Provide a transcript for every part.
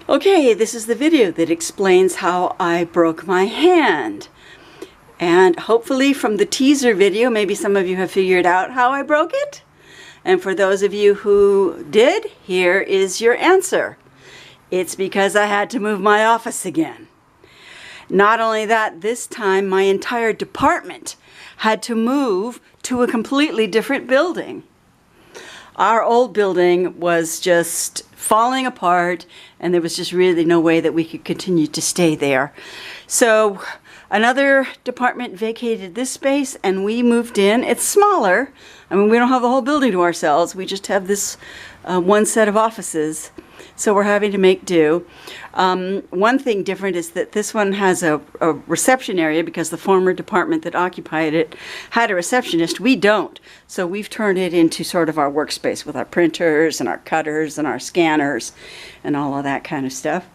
Okay, this is the video that explains how I broke my hand. And hopefully from the teaser video, maybe some of you have figured out how I broke it. And for those of you who did, here is your answer. It's because I had to move my office again. Not only that, this time my entire department had to move to a completely different building. Our old building was just falling apart, and there was just really no way that we could continue to stay there. So another department vacated this space and we moved in. It's smaller. I mean, we don't have the whole building to ourselves. We just have this one set of offices. So we're having to make do. One thing different is that this one has a reception area because the former department that occupied it had a receptionist. We don't. So we've turned it into sort of our workspace with our printers and our cutters and our scanners and all of that kind of stuff.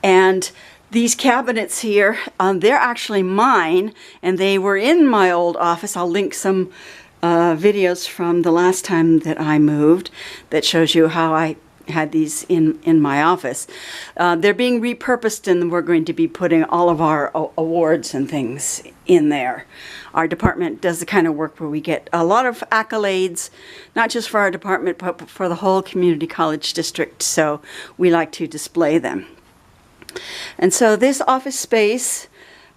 And these cabinets here, they're actually mine, and they were in my old office. I'll link some videos from the last time that I moved that shows you how I had these in my office. They're being repurposed, and we're going to be putting all of our awards and things in there. Our department does the kind of work where we get a lot of accolades, not just for our department, but for the whole community college district, so we like to display them. And so this office space,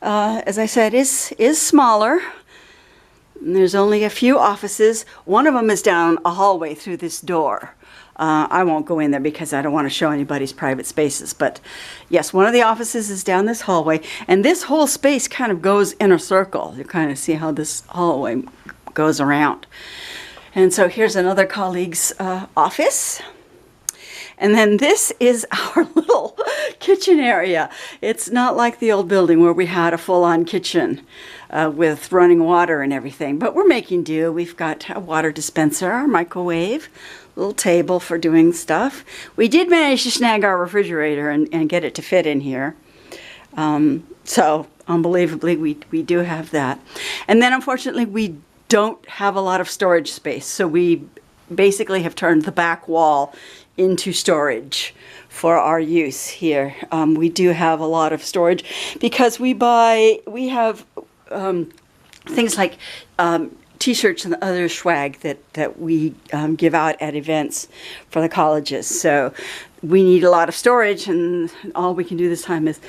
as I said, is smaller. There's only a few offices. One of them is down a hallway through this door. I won't go in there because I don't want to show anybody's private spaces. But yes, one of the offices is down this hallway. And this whole space kind of goes in a circle. You kind of see how this hallway goes around. And so here's another colleague's office. And then this is our little kitchen area. It's not like the old building where we had a full-on kitchen with running water and everything, but we're making do. We've got a water dispenser, our microwave, little table for doing stuff. We did manage to snag our refrigerator and get it to fit in here. So unbelievably, we do have that. And then unfortunately, we don't have a lot of storage space, so we basically have turned the back wall into storage for our use here. We do have a lot of storage because we have things like t-shirts and other swag that we give out at events for the colleges. So we need a lot of storage, and all we can do this time is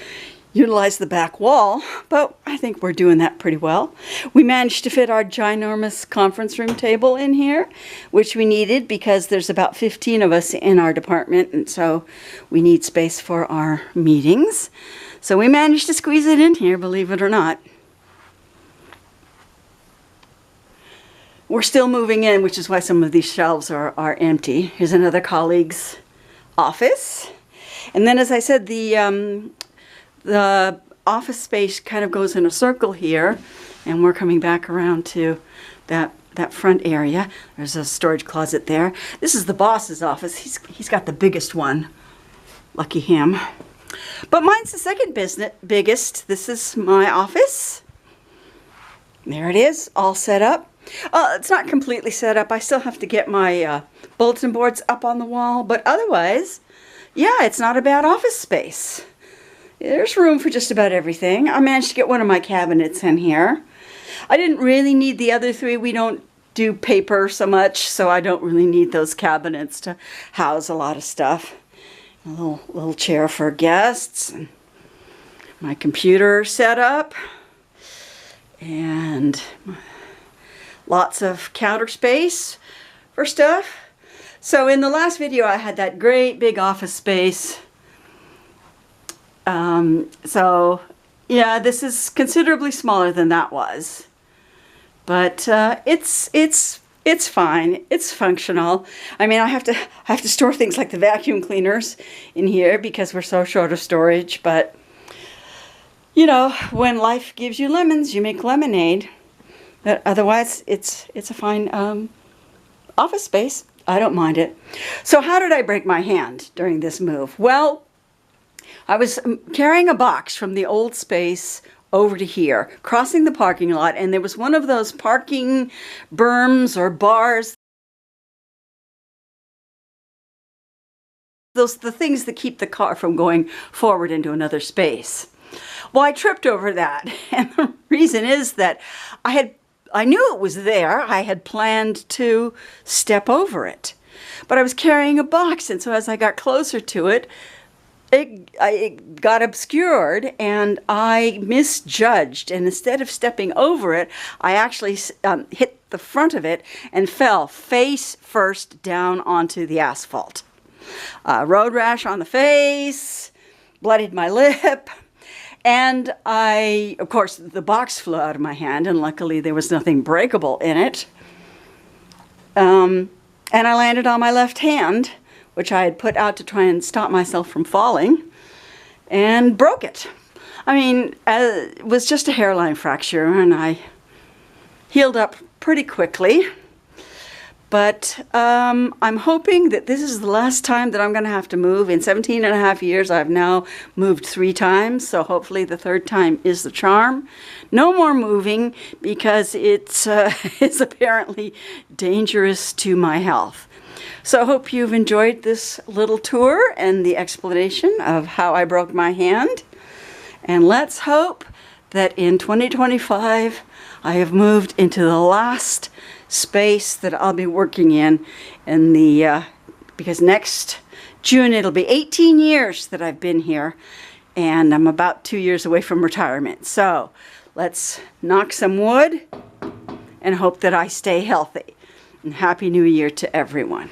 utilize the back wall, but I think we're doing that pretty well. We managed to fit our ginormous conference room table in here, which we needed because there's about 15 of us in our department, and so we need space for our meetings. So we managed to squeeze it in here, believe it or not. We're still moving in, which is why some of these shelves are empty. Here's another colleague's office. And then, as I said, the office space kind of goes in a circle here, and we're coming back around to that front area. There's a storage closet there. This is the boss's office. He's got the biggest one. Lucky him. But mine's the second biggest. This is my office. There it is, all set up. It's not completely set up. I still have to get my bulletin boards up on the wall, but otherwise, yeah, it's not a bad office space. There's room for just about everything. I managed to get one of my cabinets in here. I didn't really need the other three. We don't do paper so much, so I don't really need those cabinets to house a lot of stuff. A little chair for guests. My computer set up. And lots of counter space for stuff. So in the last video, I had that great big office space. So yeah, this is considerably smaller than that was, but it's fine. It's functional. I mean, I have to store things like the vacuum cleaners in here because we're so short of storage. But you know, when life gives you lemons, you make lemonade. But otherwise, it's a fine office space. I don't mind it. So how did I break my hand during this move? Well, I was carrying a box from the old space over to here, crossing the parking lot, and there was one of those parking berms or bars the things that keep the car from going forward into another space. Well, I tripped over that, and the reason is that I knew it was there. I had planned to step over it, but I was carrying a box, and so as I got closer to it, it got obscured, and I misjudged, and instead of stepping over it, I actually hit the front of it and fell face first down onto the asphalt. Road rash on the face, bloodied my lip, and of course, the box flew out of my hand, and luckily there was nothing breakable in it. And I landed on my left hand, which I had put out to try and stop myself from falling, and broke it. I mean, it was just a hairline fracture, and I healed up pretty quickly. But I'm hoping that this is the last time that I'm going to have to move. In 17 and a half years, I've now moved 3 times, so hopefully the 3rd time is the charm. No more moving, because it's apparently dangerous to my health. So I hope you've enjoyed this little tour and the explanation of how I broke my hand. And let's hope that in 2025, I have moved into the last space that I'll be working in because next June it'll be 18 years that I've been here, and I'm about 2 years away from retirement. So let's knock some wood and hope that I stay healthy. And Happy New Year to everyone.